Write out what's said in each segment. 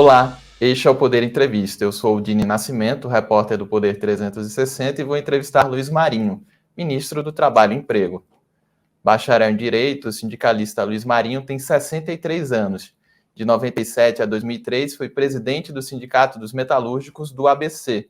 Olá, este é o Poder Entrevista. Eu sou o Dini Nascimento, repórter do Poder 360 e vou entrevistar Luiz Marinho, ministro do Trabalho e Emprego. Bacharel em Direito, o sindicalista Luiz Marinho tem 63 anos. De 97 a 2003, foi presidente do Sindicato dos Metalúrgicos do ABC.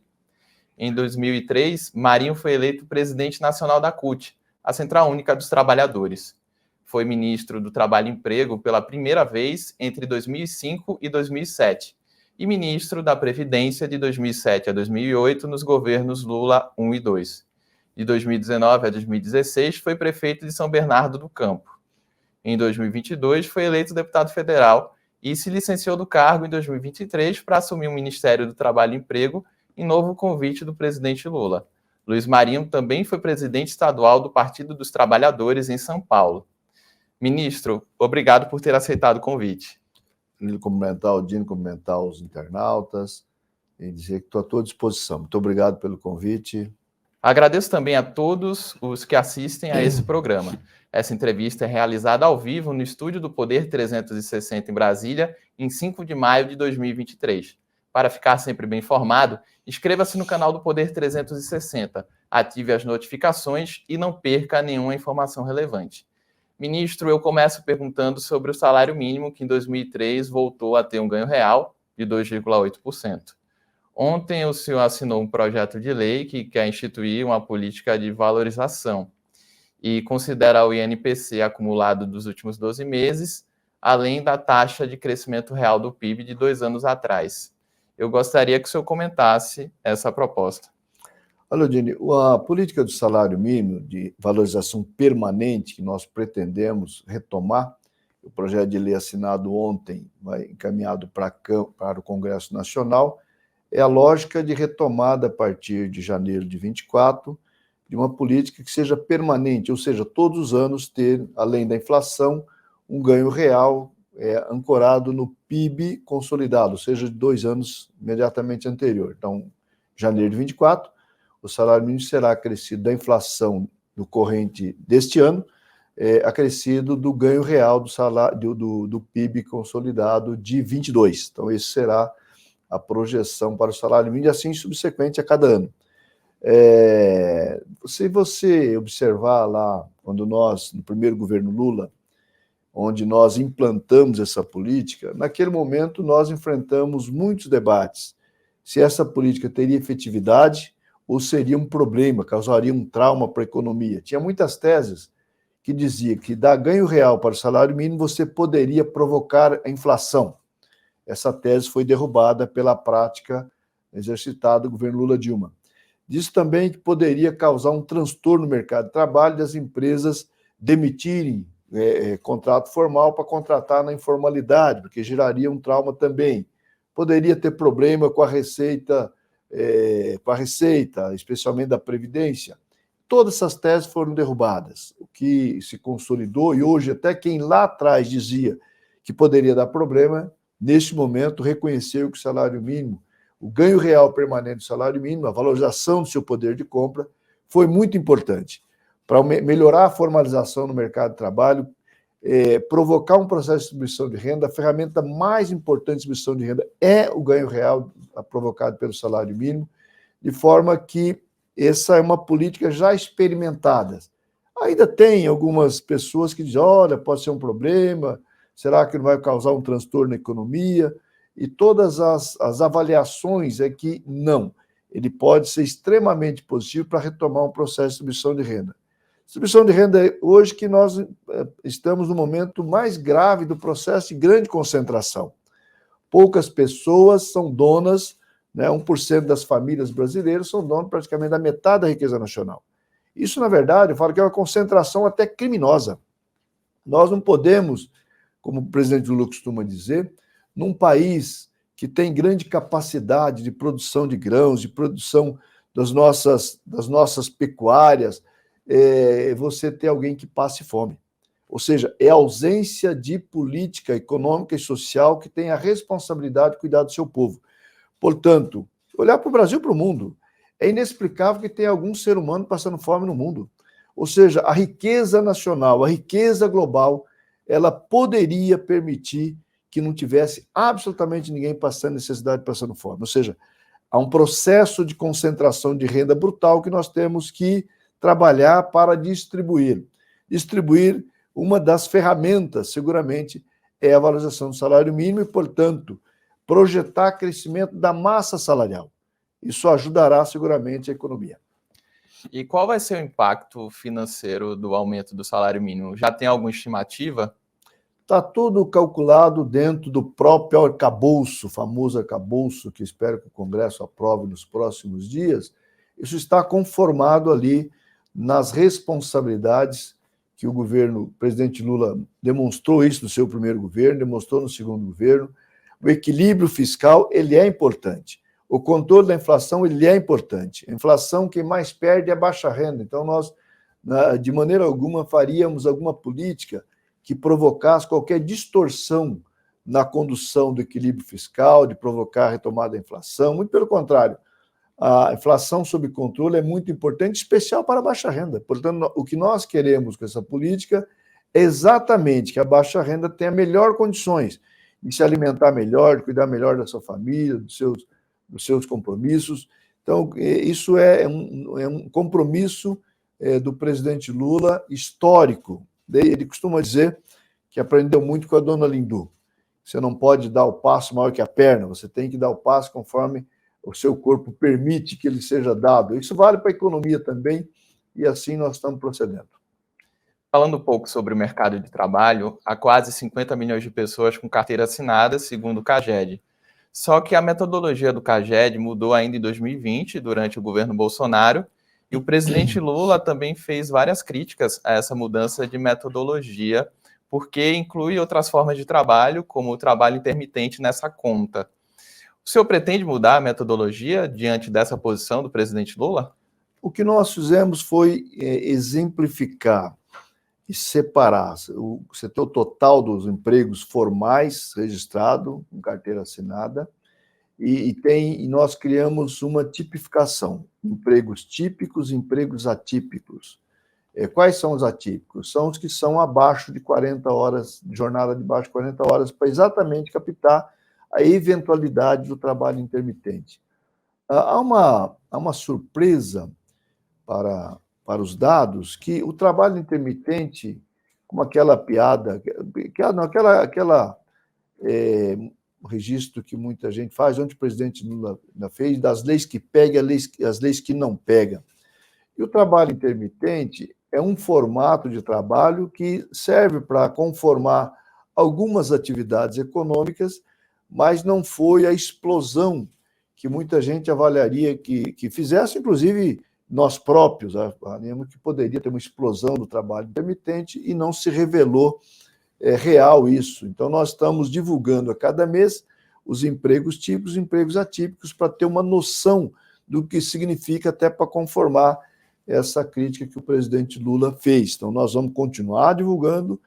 Em 2003, Marinho foi eleito presidente nacional da CUT, a Central Única dos Trabalhadores. Foi ministro do Trabalho e Emprego pela primeira vez entre 2005 e 2007 e ministro da Previdência de 2007 a 2008 nos governos Lula 1 e 2. De 2019 a 2016 foi prefeito de São Bernardo do Campo. Em 2022 foi eleito deputado federal e se licenciou do cargo em 2023 para assumir o Ministério do Trabalho e Emprego em novo convite do presidente Lula. Luiz Marinho também foi presidente estadual do Partido dos Trabalhadores em São Paulo. Ministro, obrigado por ter aceitado o convite. Cumprimentar o Dino, cumprimentar os internautas e dizer que estou à tua disposição. Muito obrigado pelo convite. Agradeço também a todos os que assistem a esse programa. Essa entrevista é realizada ao vivo no estúdio do Poder 360 em Brasília, em 5 de maio de 2023. Para ficar sempre bem informado, inscreva-se no canal do Poder 360, ative as notificações e não perca nenhuma informação relevante. Ministro, eu começo perguntando sobre o salário mínimo, que em 2003 voltou a ter um ganho real de 2,8%. Ontem o senhor assinou um projeto de lei que quer instituir uma política de valorização e considera o INPC acumulado dos últimos 12 meses, além da taxa de crescimento real do PIB de 2 anos atrás. Eu gostaria que o senhor comentasse essa proposta. Olha, Dini, a política do salário mínimo de valorização permanente que nós pretendemos retomar, o projeto de lei assinado ontem, vai encaminhado para o Congresso Nacional, é a lógica de retomada a partir de janeiro de 24, de uma política que seja permanente, ou seja, todos os anos ter, além da inflação, um ganho real ancorado no PIB consolidado, ou seja, de 2 anos imediatamente anterior. Então, janeiro de 24, o salário mínimo será acrescido da inflação no corrente deste ano, acrescido do ganho real do salário do PIB consolidado de 22. Então, esse será a projeção para o salário mínimo, e assim subsequente a cada ano. Se você observar lá, quando nós, no primeiro governo Lula, onde nós implantamos essa política, naquele momento nós enfrentamos muitos debates. Se essa política teria efetividade ou seria um problema, causaria um trauma para a economia. Tinha muitas teses que diziam que dar ganho real para o salário mínimo você poderia provocar a inflação. Essa tese foi derrubada pela prática exercitada do governo Lula-Dilma. Diz também que poderia causar um transtorno no mercado de trabalho das empresas demitirem contrato formal para contratar na informalidade, porque geraria um trauma também. Poderia ter problema com a receita, especialmente da Previdência. Todas essas teses foram derrubadas. O que se consolidou, e hoje até quem lá atrás dizia que poderia dar problema, neste momento reconheceu que o salário mínimo, o ganho real permanente do salário mínimo, a valorização do seu poder de compra, foi muito importante para melhorar a formalização no mercado de trabalho, provocar um processo de distribuição de renda. A ferramenta mais importante de distribuição de renda é o ganho real provocado pelo salário mínimo, de forma que essa é uma política já experimentada. Ainda tem algumas pessoas que dizem, olha, pode ser um problema, será que não vai causar um transtorno na economia? E todas as avaliações é que não. Ele pode ser extremamente positivo para retomar um processo de distribuição de renda. Distribuição de renda é hoje que nós estamos no momento mais grave do processo de grande concentração. Poucas pessoas são donas, 1% das famílias brasileiras são donas praticamente da metade da riqueza nacional. Isso, na verdade, eu falo que é uma concentração até criminosa. Nós não podemos, como o presidente Lula costuma dizer, num país que tem grande capacidade de produção de grãos, de produção das nossas pecuárias, você ter alguém que passe fome. Ou seja, é a ausência de política econômica e social que tem a responsabilidade de cuidar do seu povo. Portanto, olhar para o Brasil e para o mundo, é inexplicável que tenha algum ser humano passando fome no mundo. Ou seja, a riqueza nacional, a riqueza global, ela poderia permitir que não tivesse absolutamente ninguém passando necessidade, passando fome. Ou seja, há um processo de concentração de renda brutal que nós temos que trabalhar para distribuir. Distribuir, uma das ferramentas, seguramente, é a valorização do salário mínimo e, portanto, projetar crescimento da massa salarial. Isso ajudará seguramente a economia. E qual vai ser o impacto financeiro do aumento do salário mínimo? Já tem alguma estimativa? Está tudo calculado dentro do próprio arcabouço, famoso arcabouço, que espero que o Congresso aprove nos próximos dias. Isso está conformado ali nas responsabilidades que o governo, o presidente Lula demonstrou isso no seu primeiro governo, demonstrou no segundo governo. O equilíbrio fiscal, ele é importante. O controle da inflação, ele é importante. A inflação, quem mais perde é a baixa renda. Então, nós, de maneira alguma, faríamos alguma política que provocasse qualquer distorção na condução do equilíbrio fiscal, de provocar a retomada da inflação. Muito pelo contrário, a inflação sob controle é muito importante, especial para a baixa renda. Portanto, o que nós queremos com essa política é exatamente que a baixa renda tenha melhores condições de se alimentar melhor, de cuidar melhor da sua família, dos seus compromissos. Então, isso é um compromisso do presidente Lula histórico. Ele costuma dizer que aprendeu muito com a dona Lindu. Você não pode dar o passo maior que a perna, você tem que dar o passo conforme o seu corpo permite que ele seja dado. Isso vale para a economia também, e assim nós estamos procedendo. Falando um pouco sobre o mercado de trabalho, há quase 50 milhões de pessoas com carteira assinada, segundo o CAGED. Só que a metodologia do CAGED mudou ainda em 2020, durante o governo Bolsonaro, e o presidente Lula também fez várias críticas a essa mudança de metodologia, porque inclui outras formas de trabalho, como o trabalho intermitente nessa conta. O senhor pretende mudar a metodologia diante dessa posição do presidente Lula? O que nós fizemos foi exemplificar e separar. Você tem o total dos empregos formais registrado, com carteira assinada, e nós criamos uma tipificação, empregos típicos, empregos atípicos. Quais são os atípicos? São os que são abaixo de 40 horas, jornada de abaixo de 40 horas, para exatamente captar a eventualidade do trabalho intermitente. Há uma surpresa para os dados que o trabalho intermitente, como aquela piada, o registro que muita gente faz, onde o presidente Lula fez, das leis que pegam e as leis que não pegam. E o trabalho intermitente é um formato de trabalho que serve para conformar algumas atividades econômicas, mas não foi a explosão que muita gente avaliaria que fizesse, inclusive nós próprios, avaliamos que poderia ter uma explosão do trabalho intermitente e não se revelou real isso. Então, nós estamos divulgando a cada mês os empregos típicos e empregos atípicos para ter uma noção do que significa, até para conformar essa crítica que o presidente Lula fez. Então, nós vamos continuar divulgando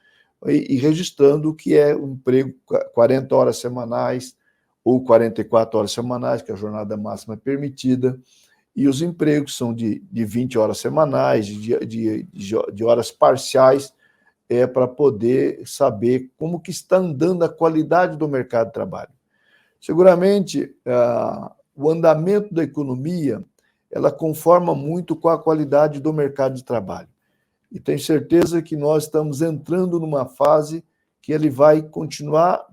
e registrando o que é um emprego 40 horas semanais ou 44 horas semanais, que é a jornada máxima permitida, e os empregos são de 20 horas semanais, de horas parciais, para poder saber como que está andando a qualidade do mercado de trabalho. Seguramente, o andamento da economia, ela conforma muito com a qualidade do mercado de trabalho. E tenho certeza que nós estamos entrando numa fase que ele vai continuar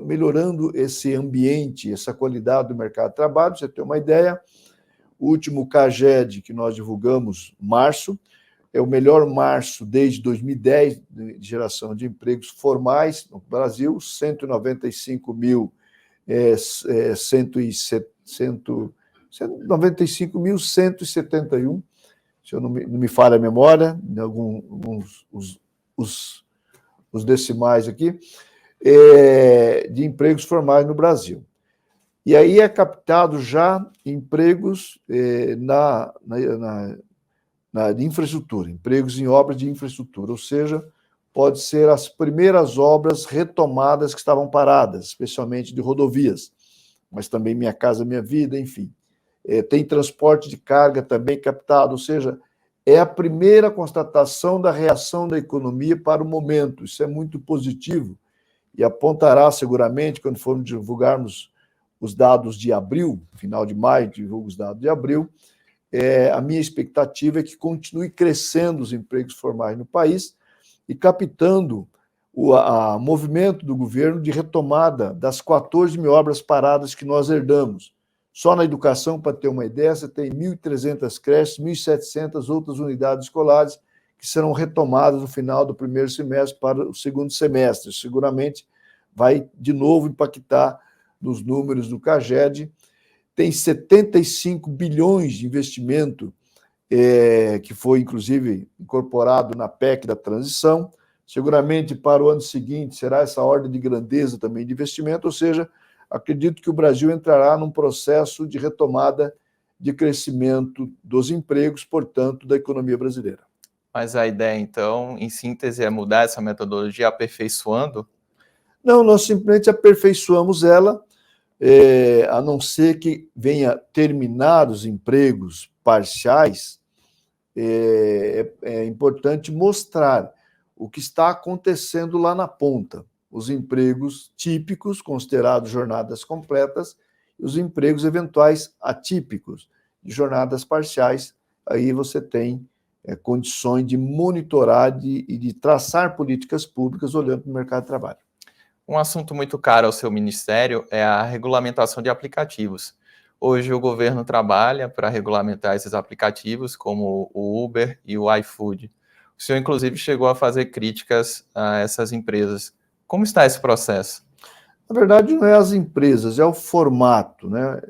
melhorando esse ambiente, essa qualidade do mercado de trabalho. Pra você ter uma ideia, o último CAGED que nós divulgamos, março, é o melhor março desde 2010 de geração de empregos formais no Brasil, 195.171, se eu não me falha a memória, os decimais aqui, de empregos formais no Brasil. E aí é captado já empregos de infraestrutura, empregos em obras de infraestrutura, ou seja, pode ser as primeiras obras retomadas que estavam paradas, especialmente de rodovias, mas também Minha Casa Minha Vida, enfim. Tem transporte de carga também captado, ou seja, é a primeira constatação da reação da economia para o momento. Isso é muito positivo e apontará seguramente, quando formos divulgarmos os dados de abril, final de maio, divulgo os dados de abril, a minha expectativa é que continue crescendo os empregos formais no país e captando o movimento do governo de retomada das 14 mil obras paradas que nós herdamos. Só na educação, para ter uma ideia, você tem 1.300 creches, 1.700 outras unidades escolares que serão retomadas no final do primeiro semestre para o segundo semestre. Seguramente vai, de novo, impactar nos números do CAGED. Tem 75 bilhões de investimento, que foi, inclusive, incorporado na PEC da transição. Seguramente, para o ano seguinte, será essa ordem de grandeza também de investimento, ou seja, acredito que o Brasil entrará num processo de retomada de crescimento dos empregos, portanto, da economia brasileira. Mas a ideia, então, em síntese, é mudar essa metodologia aperfeiçoando? Não, nós simplesmente aperfeiçoamos ela, a não ser que venha terminar os empregos parciais. É importante mostrar o que está acontecendo lá na ponta. Os empregos típicos, considerados jornadas completas, e os empregos eventuais atípicos, de jornadas parciais. Aí você tem condições de monitorar e de traçar políticas públicas olhando para o mercado de trabalho. Um assunto muito caro ao seu ministério é a regulamentação de aplicativos. Hoje o governo trabalha para regulamentar esses aplicativos, como o Uber e o iFood. O senhor, inclusive, chegou a fazer críticas a essas empresas. Como está esse processo? Na verdade, não é as empresas, é o formato, né?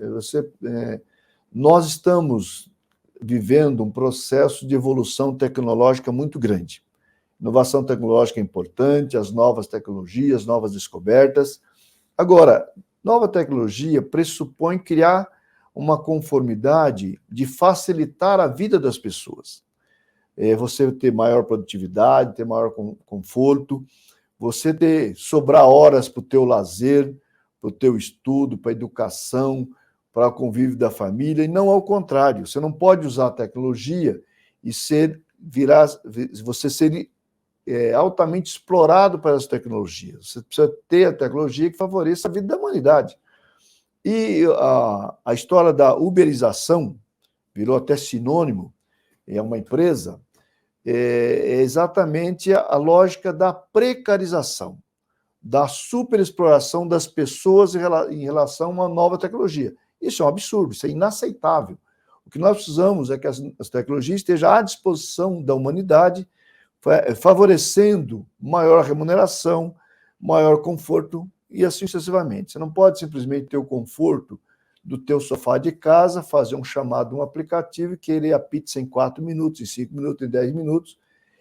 Nós estamos vivendo um processo de evolução tecnológica muito grande. Inovação tecnológica é importante, as novas tecnologias, novas descobertas. Agora, nova tecnologia pressupõe criar uma conformidade de facilitar a vida das pessoas. Você ter maior produtividade, ter maior conforto, você sobrar horas para o teu lazer, para o teu estudo, para a educação, para o convívio da família, e não ao contrário. Você não pode usar a tecnologia e você ser altamente explorado pelas tecnologias. Você precisa ter a tecnologia que favoreça a vida da humanidade. E a história da uberização virou até sinônimo, é uma empresa, é exatamente a lógica da precarização, da superexploração das pessoas em relação a uma nova tecnologia. Isso é um absurdo, isso é inaceitável. O que nós precisamos é que as tecnologias estejam à disposição da humanidade, favorecendo maior remuneração, maior conforto e assim sucessivamente. Você não pode simplesmente ter o conforto do teu sofá de casa, fazer um chamado, um aplicativo e querer a pizza em 4 minutos, em 5 minutos, em 10 minutos,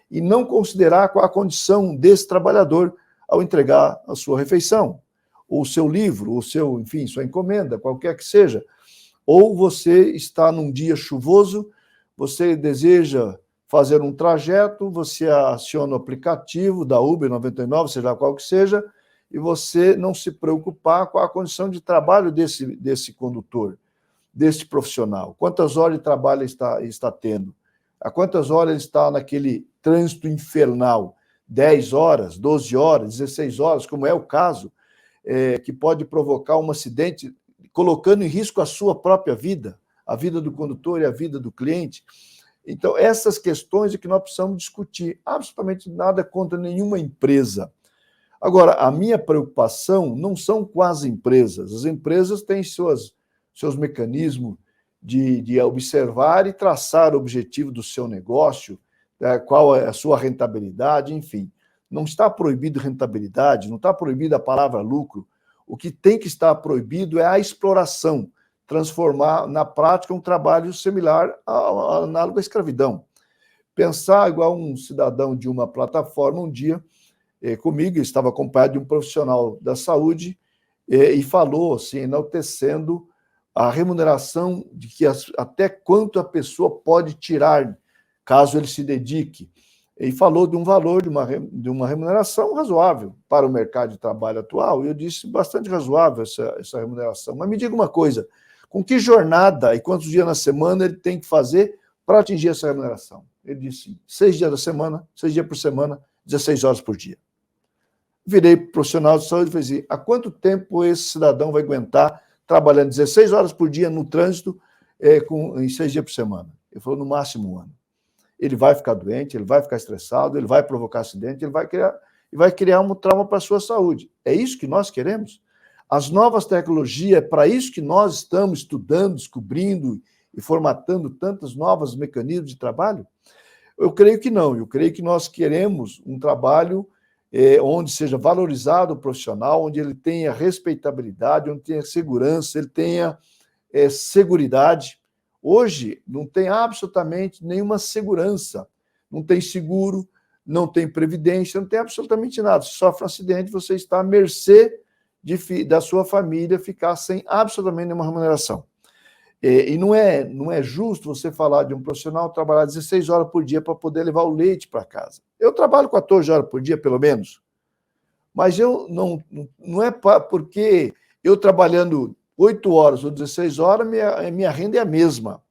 e não considerar qual a condição desse trabalhador ao entregar a sua refeição, ou o seu livro, ou enfim, sua encomenda, qualquer que seja. Ou você está num dia chuvoso, você deseja fazer um trajeto, você aciona o aplicativo da Uber 99, seja qual que seja, e você não se preocupar com a condição de trabalho desse condutor, desse profissional. Quantas horas de trabalho está tendo? A quantas horas ele está naquele trânsito infernal? 10 horas, 12 horas, 16 horas, como é o caso, que pode provocar um acidente, colocando em risco a sua própria vida, a vida do condutor e a vida do cliente. Então, essas questões é que nós precisamos discutir. Absolutamente nada contra nenhuma empresa. Agora, a minha preocupação não são com as empresas. As empresas têm seus mecanismos de observar e traçar o objetivo do seu negócio, qual é a sua rentabilidade, enfim. Não está proibido rentabilidade, não está proibida a palavra lucro. O que tem que estar proibido é a exploração, transformar na prática um trabalho similar análogo à escravidão. Pensar igual um cidadão de uma plataforma um dia, comigo, estava acompanhado de um profissional da saúde, e falou, assim, enaltecendo a remuneração de que até quanto a pessoa pode tirar, caso ele se dedique. E falou de um valor, de uma remuneração razoável para o mercado de trabalho atual, e eu disse bastante razoável essa remuneração. Mas me diga uma coisa, com que jornada e quantos dias na semana ele tem que fazer para atingir essa remuneração? Ele disse 6 dias da semana, 6 dias por semana, 16 horas por dia. Virei profissional de saúde e falei assim, há quanto tempo esse cidadão vai aguentar trabalhando 16 horas por dia no trânsito em 6 dias por semana? Ele falou, no máximo 1 ano. Ele vai ficar doente, ele vai ficar estressado, ele vai provocar acidente, ele vai criar um trauma para a sua saúde. É isso que nós queremos? As novas tecnologias, é para isso que nós estamos estudando, descobrindo e formatando tantos novos mecanismos de trabalho? Eu creio que não. Eu creio que nós queremos um trabalho onde seja valorizado o profissional, onde ele tenha respeitabilidade, onde tenha segurança, ele tenha seguridade. Hoje não tem absolutamente nenhuma segurança, não tem seguro, não tem previdência, não tem absolutamente nada. Se sofre um acidente, você está à mercê da sua família ficar sem absolutamente nenhuma remuneração. E não é justo você falar de um profissional trabalhar 16 horas por dia para poder levar o leite para casa. Eu trabalho 14 horas por dia, pelo menos, mas eu não é porque eu trabalhando 8 horas ou 16 horas, minha renda é a mesma.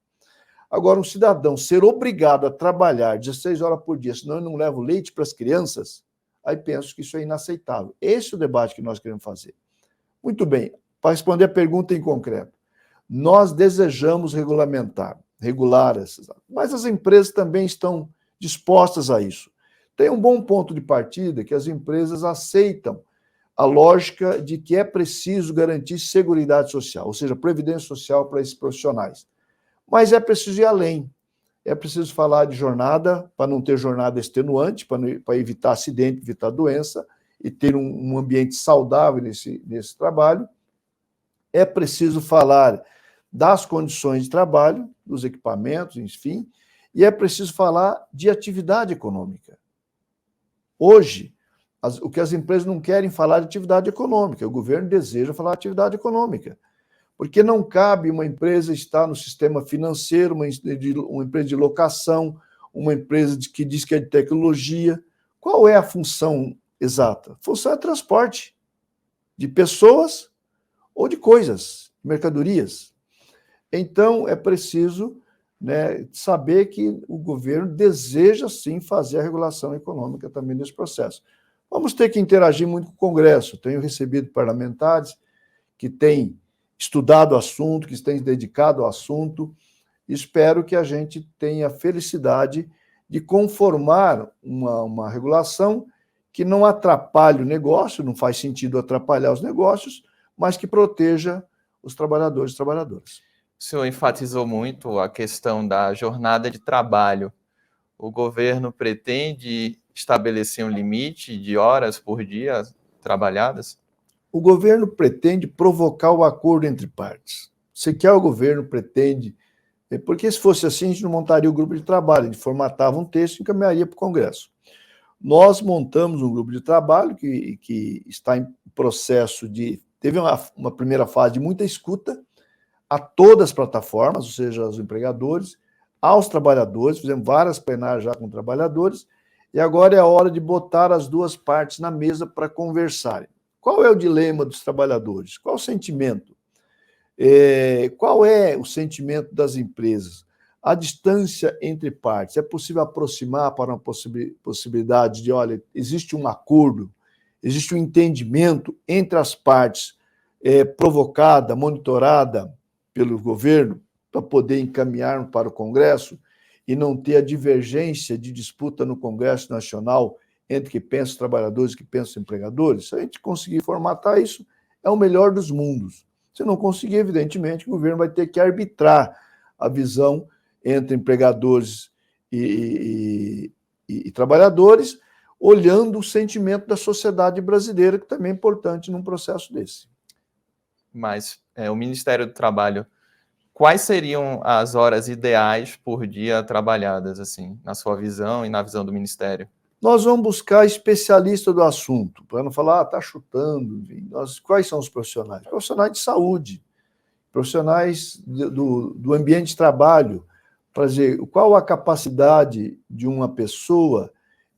Agora, um cidadão ser obrigado a trabalhar 16 horas por dia, senão ele não leva o leite para as crianças, aí penso que isso é inaceitável. Esse é o debate que nós queremos fazer. Muito bem, para responder a pergunta em concreto, nós desejamos regular essas, mas as empresas também estão dispostas a isso. Tem um bom ponto de partida que as empresas aceitam a lógica de que é preciso garantir seguridade social, ou seja, previdência social para esses profissionais. Mas é preciso ir além. É preciso falar de jornada, para não ter jornada extenuante, para evitar acidente, evitar doença, e ter um ambiente saudável nesse trabalho. É preciso falar das condições de trabalho, dos equipamentos, enfim, e é preciso falar de atividade econômica. Hoje, o que as empresas não querem falar de atividade econômica, o governo deseja falar de atividade econômica, porque não cabe uma empresa estar no sistema financeiro, uma empresa de locação, uma empresa que diz que é de tecnologia. Qual é a função exata? A função é transporte de pessoas ou de coisas, mercadorias. Então, é preciso saber que o governo deseja, sim, fazer a regulação econômica também nesse processo. Vamos ter que interagir muito com o Congresso. Tenho recebido parlamentares que têm estudado o assunto, que têm se dedicado ao assunto. Espero que a gente tenha a felicidade de conformar uma regulação que não atrapalhe o negócio, não faz sentido atrapalhar os negócios, mas que proteja os trabalhadores e trabalhadoras. O senhor enfatizou muito a questão da jornada de trabalho. O governo pretende estabelecer um limite de horas por dia trabalhadas? O governo pretende provocar o acordo entre partes. Se quer, o governo pretende... Porque se fosse assim, a gente não montaria o grupo de trabalho, a gente formatava um texto e encaminharia para o Congresso. Nós montamos um grupo de trabalho que está em processo de... Teve uma primeira fase de muita escuta a todas as plataformas, ou seja, aos empregadores, aos trabalhadores, fizemos várias plenárias já com trabalhadores, e agora é a hora de botar as duas partes na mesa para conversarem. Qual é o dilema dos trabalhadores? Qual o sentimento? Qual é o sentimento das empresas? A distância entre partes, é possível aproximar para uma possibilidade de, olha, existe um acordo, existe um entendimento entre as partes provocada, monitorada pelo governo, para poder encaminhar para o Congresso e não ter a divergência de disputa no Congresso Nacional entre que pensa os trabalhadores e que pensa os empregadores. Se a gente conseguir formatar isso, é o melhor dos mundos. Se não conseguir, evidentemente, o governo vai ter que arbitrar a visão entre empregadores e trabalhadores, olhando o sentimento da sociedade brasileira, que também é importante num processo desse. Mas o Ministério do Trabalho, quais seriam as horas ideais por dia trabalhadas, assim, na sua visão e na visão do Ministério? Nós vamos buscar especialistas do assunto, para não falar, está chutando. Quais são os profissionais? Profissionais de saúde, profissionais do ambiente de trabalho, para dizer qual a capacidade de uma pessoa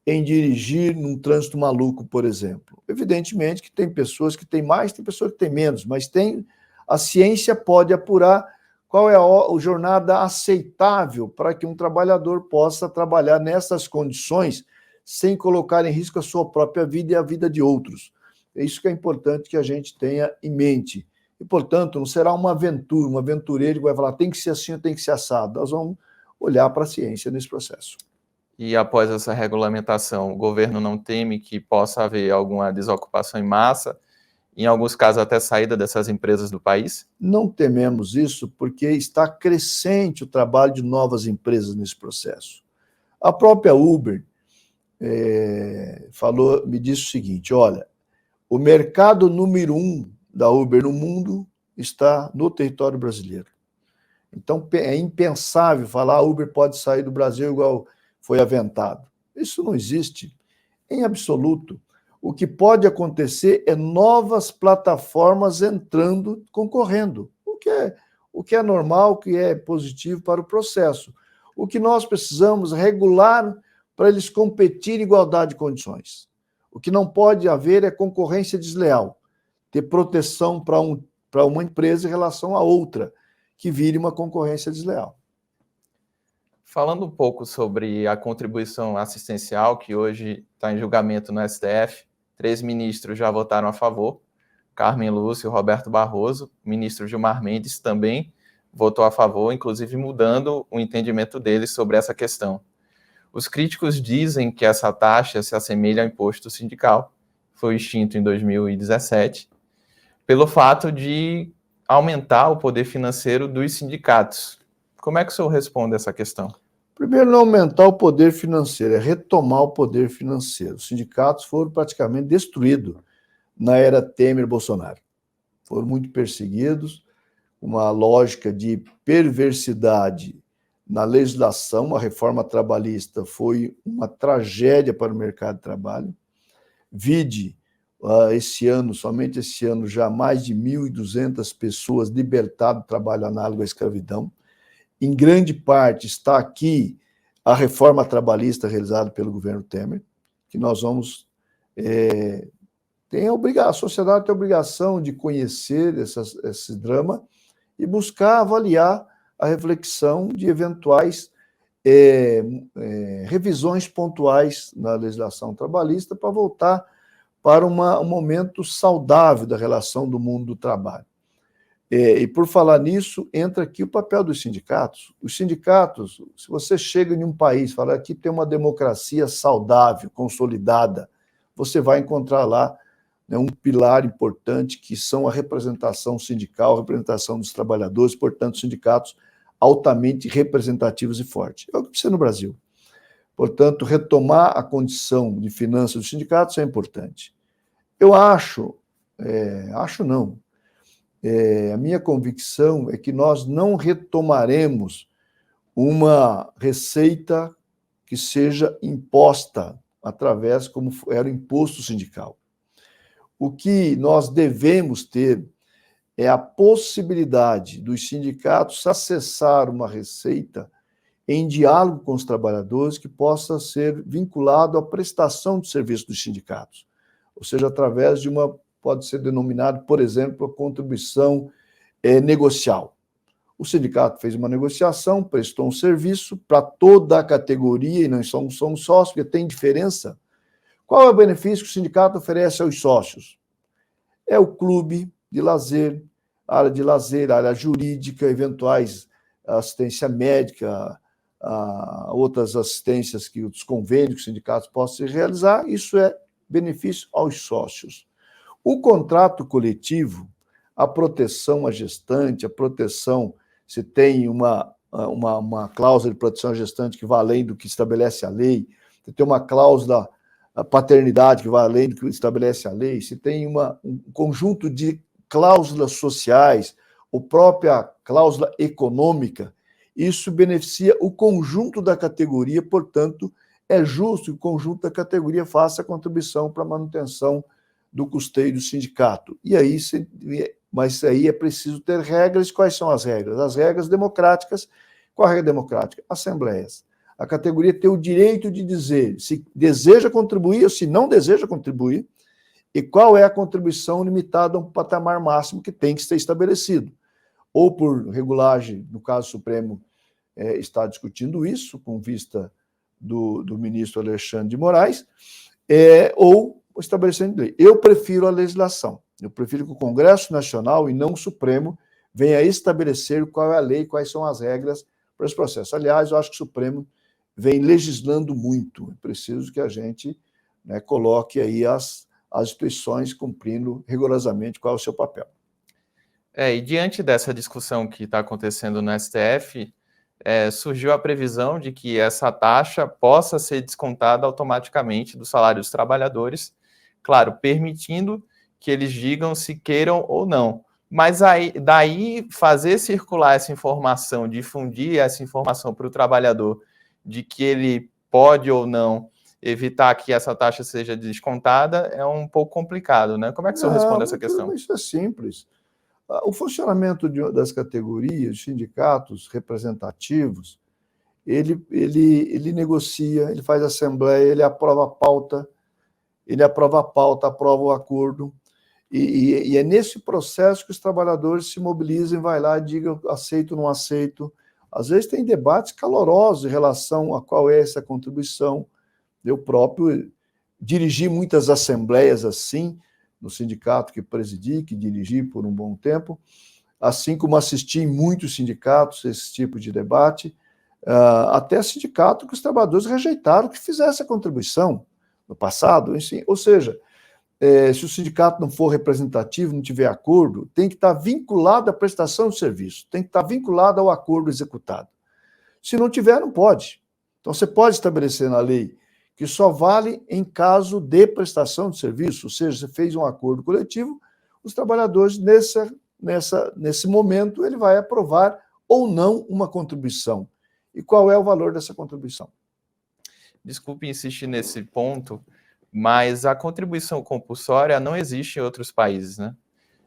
em dirigir num trânsito maluco, por exemplo. Evidentemente que tem pessoas que têm mais, tem pessoas que têm menos, mas a ciência pode apurar qual é a jornada aceitável para que um trabalhador possa trabalhar nessas condições sem colocar em risco a sua própria vida e a vida de outros. É isso que é importante que a gente tenha em mente. E, portanto, não será uma aventura, um aventureiro que vai falar tem que ser assim ou tem que ser assado. Nós vamos olhar para a ciência nesse processo. E após essa regulamentação, o governo não teme que possa haver alguma desocupação em massa, em alguns casos até saída dessas empresas do país? Não tememos isso porque está crescente o trabalho de novas empresas nesse processo. A própria Uber me disse o seguinte, olha, o mercado número 1 da Uber no mundo está no território brasileiro. Então, é impensável falar que a Uber pode sair do Brasil igual foi aventado. Isso não existe em absoluto. O que pode acontecer é novas plataformas entrando, concorrendo, o que é normal, o que é positivo para o processo. O que nós precisamos regular para eles competirem em igualdade de condições. O que não pode haver é concorrência desleal, ter proteção para uma empresa em relação a outra, que vire uma concorrência desleal. Falando um pouco sobre a contribuição assistencial, que hoje está em julgamento no STF, 3 ministros já votaram a favor, Carmen Lúcia e Roberto Barroso, o ministro Gilmar Mendes também votou a favor, inclusive mudando o entendimento deles sobre essa questão. Os críticos dizem que essa taxa se assemelha ao imposto sindical, foi extinto em 2017, pelo fato de aumentar o poder financeiro dos sindicatos. Como é que o senhor responde a essa questão? Primeiro, não aumentar o poder financeiro, é retomar o poder financeiro. Os sindicatos foram praticamente destruídos na era Temer-Bolsonaro. Foram muito perseguidos, uma lógica de perversidade na legislação. A reforma trabalhista foi uma tragédia para o mercado de trabalho. Vide, esse ano, somente esse ano, já mais de 1.200 pessoas libertadas do trabalho análogo à escravidão. Em grande parte está aqui a reforma trabalhista realizada pelo governo Temer, que nós vamos... a sociedade tem a obrigação de conhecer esse drama e buscar avaliar a reflexão de eventuais revisões pontuais na legislação trabalhista para voltar para um momento saudável da relação do mundo do trabalho. E por falar nisso, entra aqui o papel dos sindicatos. Os sindicatos, se você chega em um país e fala que tem uma democracia saudável, consolidada, você vai encontrar lá um pilar importante que são a representação sindical, a representação dos trabalhadores, portanto, sindicatos altamente representativos e fortes. É o que precisa no Brasil. Portanto, retomar a condição de finanças dos sindicatos é importante. Eu acho não, a minha convicção é que nós não retomaremos uma receita que seja imposta através, como era o imposto sindical. O que nós devemos ter é a possibilidade dos sindicatos acessar uma receita em diálogo com os trabalhadores que possa ser vinculado à prestação de serviço dos sindicatos, ou seja, através de pode ser denominado, por exemplo, a contribuição negocial. O sindicato fez uma negociação, prestou um serviço para toda a categoria, e não somos sócios, porque tem diferença. Qual é o benefício que o sindicato oferece aos sócios? É o clube de lazer, área de lazer, área jurídica, eventuais assistência médica, outras assistências que os convênios que os sindicatos possam realizar, isso é benefício aos sócios. O contrato coletivo, a proteção à gestante, a proteção, se tem uma cláusula de proteção à gestante que vai além do que estabelece a lei, se tem uma cláusula paternidade que vai além do que estabelece a lei, se tem um conjunto de cláusulas sociais, ou própria cláusula econômica, isso beneficia o conjunto da categoria, portanto, é justo que o conjunto da categoria faça a contribuição para a manutenção do custeio do sindicato. Mas aí é preciso ter regras. Quais são as regras? As regras democráticas. Qual a regra democrática? Assembleias. A categoria tem o direito de dizer se deseja contribuir ou se não deseja contribuir e qual é a contribuição limitada a um patamar máximo que tem que ser estabelecido. Ou por regulagem, no caso Supremo está discutindo isso, com vista do ministro Alexandre de Moraes, ou o estabelecimento de lei. Eu prefiro a legislação. Eu prefiro que o Congresso Nacional, e não o Supremo, venha estabelecer qual é a lei, quais são as regras para esse processo. Aliás, eu acho que o Supremo vem legislando muito. É preciso que a gente, né, coloque aí as instituições cumprindo rigorosamente qual é o seu papel. E diante dessa discussão que está acontecendo no STF, surgiu a previsão de que essa taxa possa ser descontada automaticamente do salário dos trabalhadores, claro, permitindo que eles digam se queiram ou não. Mas daí fazer circular essa informação, difundir essa informação para o trabalhador de que ele pode ou não evitar que essa taxa seja descontada é um pouco complicado, né? Como é que o senhor responde a essa questão? Isso é simples. O funcionamento das categorias, sindicatos representativos, ele negocia, ele faz assembleia, ele aprova a pauta, aprova o acordo, e é nesse processo que os trabalhadores se mobilizam, vai lá e digam aceito ou não aceito. Às vezes tem debates calorosos em relação a qual é essa contribuição. Eu próprio dirigi muitas assembleias assim, no sindicato que presidi, que dirigi por um bom tempo, assim como assisti em muitos sindicatos esse tipo de debate, até sindicato que os trabalhadores rejeitaram que fizesse a contribuição no passado, enfim. Ou seja, se o sindicato não for representativo, não tiver acordo, tem que estar vinculado à prestação de serviço, tem que estar vinculado ao acordo executado. Se não tiver, não pode. Então, você pode estabelecer na lei que só vale em caso de prestação de serviço, ou seja, você fez um acordo coletivo, os trabalhadores, nesse momento, ele vai aprovar ou não uma contribuição. E qual é o valor dessa contribuição? Desculpe insistir nesse ponto, mas a contribuição compulsória não existe em outros países, né?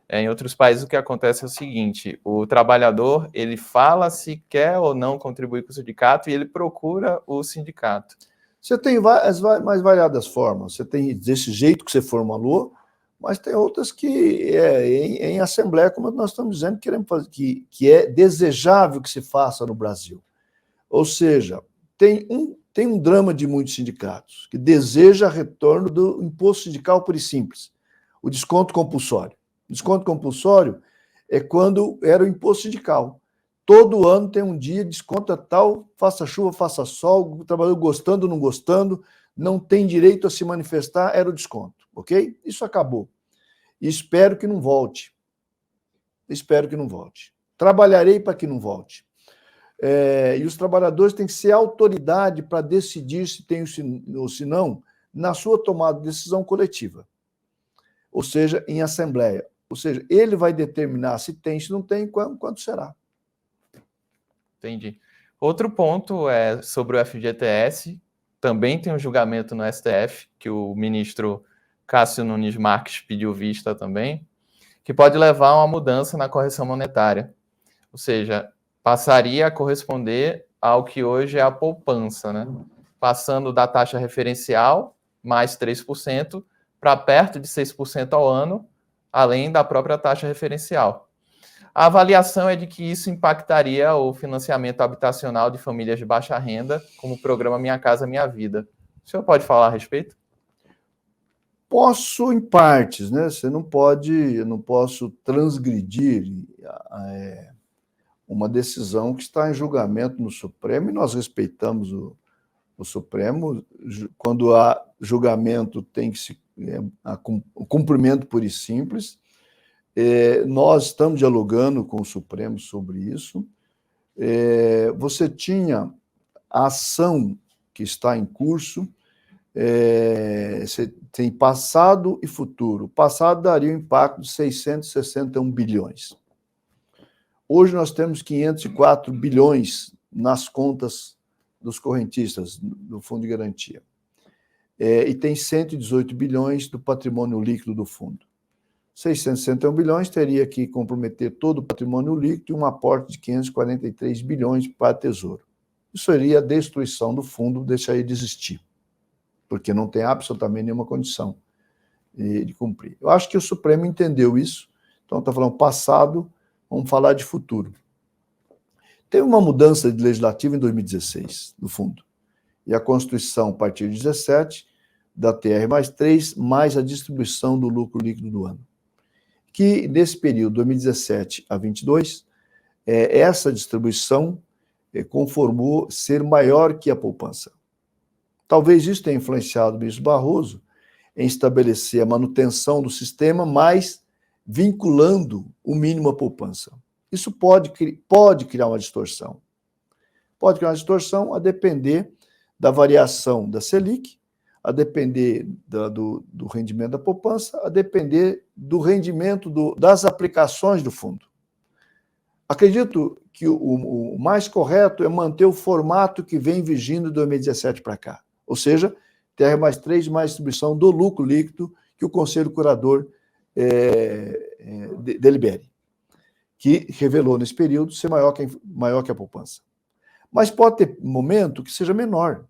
Em outros países o que acontece é o seguinte, o trabalhador, ele fala se quer ou não contribuir com o sindicato e ele procura o sindicato. Você tem as mais variadas formas. Você tem desse jeito que você formulou, mas tem outras que em assembleia, como nós estamos dizendo, queremos fazer, que é desejável que se faça no Brasil. Ou seja, tem um drama de muitos sindicatos que deseja retorno do imposto sindical puro e simples, o desconto compulsório. O desconto compulsório é quando era o imposto sindical. Todo ano tem um dia, desconta tal, faça chuva, faça sol, o trabalhador gostando ou não gostando, não tem direito a se manifestar, era o desconto, ok? Isso acabou. E espero que não volte. Espero que não volte. Trabalharei para que não volte. E os trabalhadores têm que ser autoridade para decidir se tem ou se não, na sua tomada de decisão coletiva. Ou seja, em assembleia. Ou seja, ele vai determinar se tem, se não tem, quanto será. Entendi. Outro ponto é sobre o FGTS, também tem um julgamento no STF, que o ministro Cássio Nunes Marques pediu vista também, que pode levar a uma mudança na correção monetária. Ou seja, passaria a corresponder ao que hoje é a poupança, né? Passando da taxa referencial, mais 3%, para perto de 6% ao ano, além da própria taxa referencial. A avaliação é de que isso impactaria o financiamento habitacional de famílias de baixa renda, como o programa Minha Casa Minha Vida. O senhor pode falar a respeito? Posso em partes, né? Eu não posso transgredir uma decisão que está em julgamento no Supremo, e nós respeitamos o Supremo. Quando há julgamento, tem que o cumprimento puro e simples. Nós estamos dialogando com o Supremo sobre isso. Você tinha a ação que está em curso, você tem passado e futuro. O passado daria um impacto de 661 bilhões. Hoje nós temos 504 bilhões nas contas dos correntistas do Fundo de Garantia. E tem 118 bilhões do patrimônio líquido do fundo. 661 bilhões teria que comprometer todo o patrimônio líquido e um aporte de 543 bilhões para o Tesouro. Isso seria a destruição do fundo, deixaria de existir, porque não tem absolutamente nenhuma condição de cumprir. Eu acho que o Supremo entendeu isso, então está falando passado, vamos falar de futuro. Teve uma mudança legislativa em 2016, no fundo, e a constituição, a partir de 17, da TR+3, mais a distribuição do lucro líquido do ano. Que, nesse período, 2017 a 22, essa distribuição conformou ser maior que a poupança. Talvez isso tenha influenciado o ministro Barroso em estabelecer a manutenção do sistema, mas vinculando o mínimo à poupança. Isso pode criar uma distorção. Pode criar uma distorção a depender da variação da Selic, a depender do rendimento da poupança, a depender do rendimento das aplicações do fundo. Acredito que o mais correto é manter o formato que vem vigindo de 2017 para cá. Ou seja, TR+3 mais distribuição do lucro líquido que o Conselho Curador delibere, que revelou nesse período ser maior que a poupança. Mas pode ter momento que seja menor.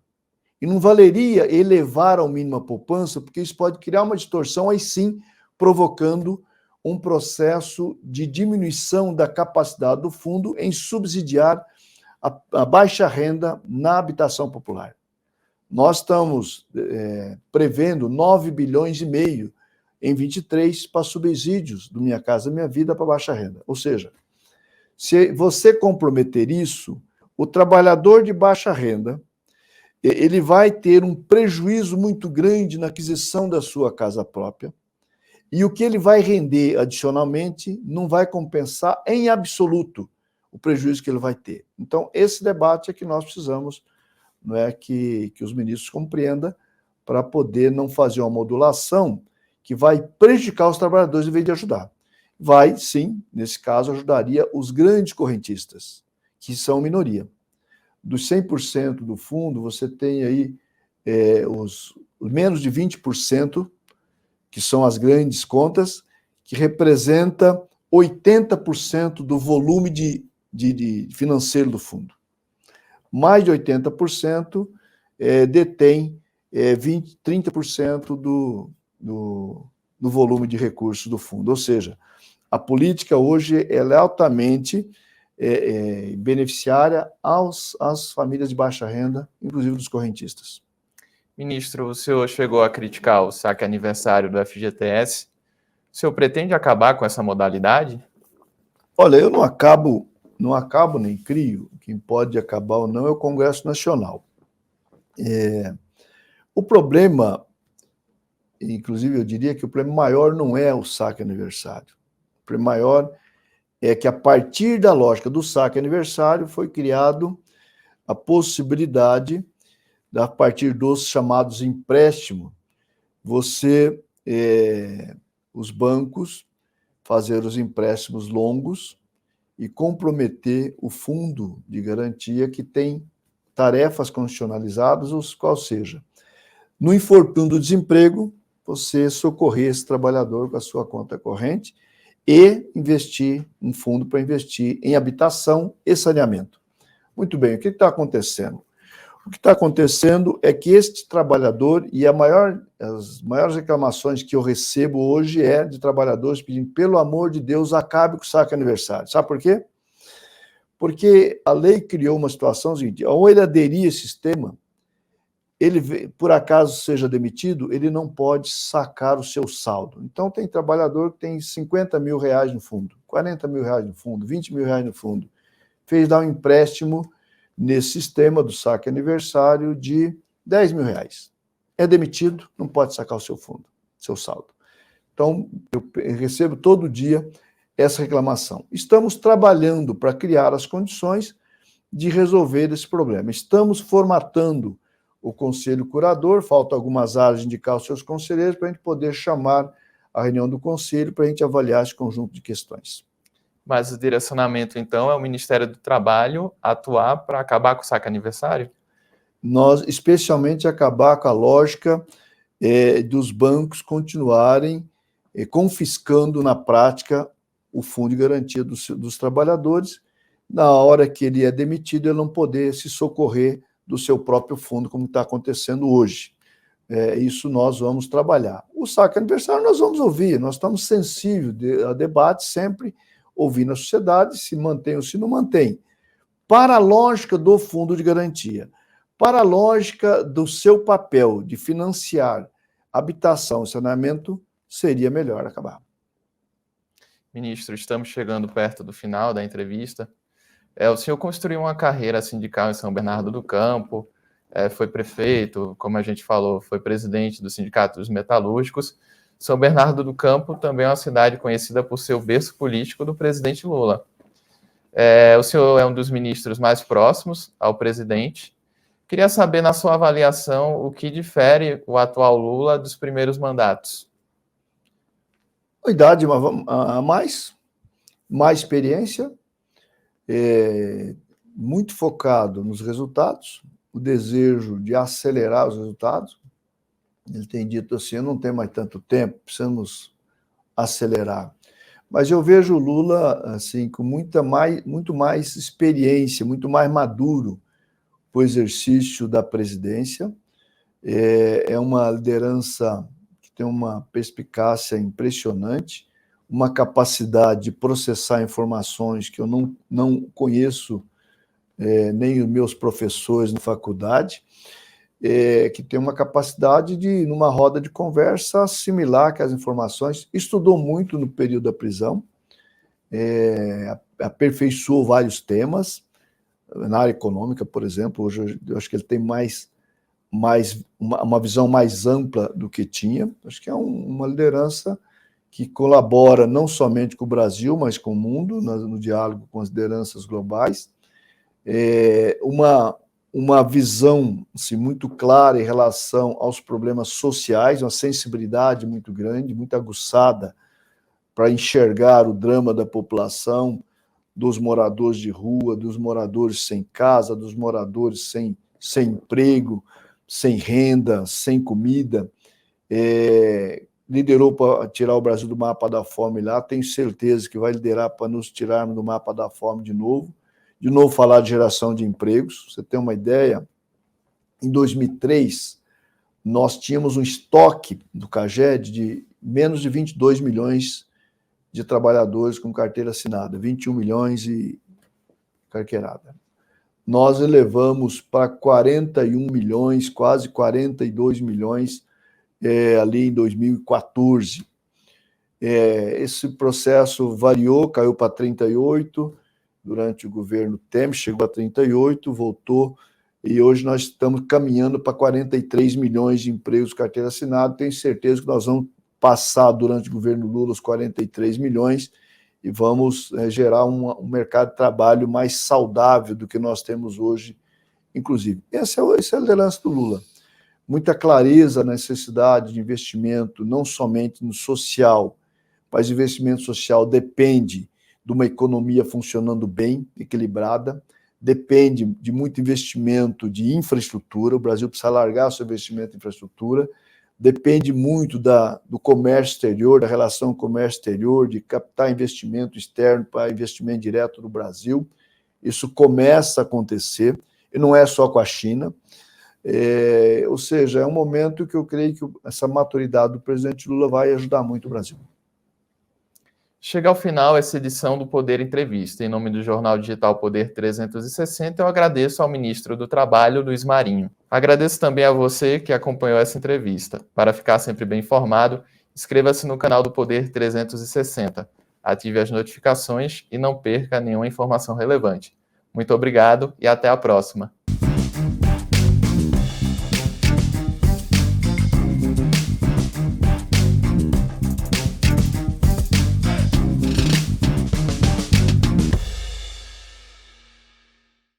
E não valeria elevar ao mínimo a poupança, porque isso pode criar uma distorção, aí sim, provocando um processo de diminuição da capacidade do fundo em subsidiar a baixa renda na habitação popular. Nós estamos prevendo 9 bilhões e meio em 23 para subsídios do Minha Casa Minha Vida para baixa renda. Ou seja, se você comprometer isso, o trabalhador de baixa renda ele vai ter um prejuízo muito grande na aquisição da sua casa própria, e o que ele vai render adicionalmente não vai compensar em absoluto o prejuízo que ele vai ter. Então, esse debate é que nós precisamos, não é, que os ministros compreendam, para poder não fazer uma modulação que vai prejudicar os trabalhadores em vez de ajudar. Vai, sim, nesse caso, ajudaria os grandes correntistas, que são minoria. Dos 100% do fundo, você tem aí os menos de 20%, que são as grandes contas, que representa 80% do volume de financeiro do fundo. Mais de 80% detém 30% do volume de recursos do fundo. Ou seja, a política hoje ela é altamente beneficiária às famílias de baixa renda, inclusive dos correntistas. Ministro, o senhor chegou a criticar o saque aniversário do FGTS. O senhor pretende acabar com essa modalidade? Olha, eu não acabo nem crio. Quem pode acabar ou não é o Congresso Nacional. O problema, inclusive eu diria que o problema maior não é o saque aniversário. O problema maior é que a partir da lógica do saque aniversário foi criado a possibilidade, a partir dos chamados empréstimos, os bancos fazer os empréstimos longos e comprometer o fundo de garantia que tem tarefas constitucionalizadas, ou seja, no infortúnio do desemprego, você socorrer esse trabalhador com a sua conta corrente e investir um fundo para investir em habitação e saneamento. Muito bem, o que está acontecendo? O que está acontecendo é que este trabalhador, e as maiores reclamações que eu recebo hoje é de trabalhadores pedindo, pelo amor de Deus, acabe com o saque aniversário. Sabe por quê? Porque a lei criou uma situação seguinte, ou ele aderir a esse sistema, ele, por acaso, seja demitido, ele não pode sacar o seu saldo. Então, tem trabalhador que tem 50 mil reais no fundo, 40 mil reais no fundo, 20 mil reais no fundo. Fez dar um empréstimo nesse sistema do saque aniversário de 10 mil reais. É demitido, não pode sacar o seu fundo, seu saldo. Então, eu recebo todo dia essa reclamação. Estamos trabalhando para criar as condições de resolver esse problema. Estamos formatando o Conselho Curador, falta algumas áreas de indicar os seus conselheiros para a gente poder chamar a reunião do Conselho para a gente avaliar esse conjunto de questões. Mas o direcionamento, então, é o Ministério do Trabalho atuar para acabar com o saque aniversário? Nós, especialmente, acabar com a lógica dos bancos continuarem confiscando, na prática, o fundo de garantia dos trabalhadores, na hora que ele é demitido, ele não poder se socorrer do seu próprio fundo, como está acontecendo hoje. Isso nós vamos trabalhar. O saque aniversário nós vamos ouvir, nós estamos sensíveis a debate, sempre ouvindo a sociedade, se mantém ou se não mantém. Para a lógica do fundo de garantia, para a lógica do seu papel de financiar habitação e saneamento, seria melhor acabar. Ministro, estamos chegando perto do final da entrevista. O senhor construiu uma carreira sindical em São Bernardo do Campo, foi prefeito, como a gente falou, foi presidente do Sindicato dos Metalúrgicos. São Bernardo do Campo também é uma cidade conhecida por ser o berço político do presidente Lula. O senhor é um dos ministros mais próximos ao presidente. Queria saber, na sua avaliação, o que difere o atual Lula dos primeiros mandatos. A idade a mais experiência, muito focado nos resultados, o desejo de acelerar os resultados. Ele tem dito assim, eu não tenho mais tanto tempo, precisamos acelerar. Mas eu vejo o Lula assim, com muito mais experiência, muito mais maduro para o exercício da presidência. É uma liderança que tem uma perspicácia impressionante, uma capacidade de processar informações que eu não conheço nem os meus professores na faculdade, que tem uma capacidade de, numa roda de conversa, assimilar aquelas informações. Estudou muito no período da prisão, aperfeiçoou vários temas, na área econômica, por exemplo. Hoje eu acho que ele tem uma visão mais ampla do que tinha. Acho que é uma liderança que colabora não somente com o Brasil, mas com o mundo, no diálogo com as lideranças globais. Uma visão assim, muito clara em relação aos problemas sociais, uma sensibilidade muito grande, muito aguçada para enxergar o drama da população, dos moradores de rua, dos moradores sem casa, dos moradores sem emprego, sem renda, sem comida. Liderou para tirar o Brasil do mapa da fome lá, tenho certeza que vai liderar para nos tirarmos do mapa da fome de novo falar de geração de empregos. Você tem uma ideia, em 2003, nós tínhamos um estoque do CAGED de menos de 22 milhões de trabalhadores com carteira assinada, 21 milhões e carqueirada. Nós elevamos para 41 milhões, quase 42 milhões, ali em 2014. Esse processo variou, caiu para 38, durante o governo Temer, chegou a 38, voltou, e hoje nós estamos caminhando para 43 milhões de empregos carteira assinada. Tenho certeza que nós vamos passar durante o governo Lula os 43 milhões e vamos gerar um mercado de trabalho mais saudável do que nós temos hoje, inclusive. Essa é a liderança do Lula. Muita clareza na necessidade de investimento, não somente no social, mas investimento social depende de uma economia funcionando bem, equilibrada, depende de muito investimento de infraestrutura. O Brasil precisa largar seu investimento em infraestrutura, depende muito do comércio exterior, da relação comércio exterior, de captar investimento externo para investimento direto no Brasil. Isso começa a acontecer, e não é só com a China. Ou seja, é um momento que eu creio que essa maturidade do presidente Lula vai ajudar muito o Brasil. Chega ao final essa edição do Poder Entrevista. Em nome do jornal digital Poder 360, eu agradeço ao ministro do Trabalho, Luiz Marinho. Agradeço também a você que acompanhou essa entrevista. Para ficar sempre bem informado, inscreva-se no canal do Poder 360, ative as notificações e não perca nenhuma informação relevante. Muito obrigado e até a próxima.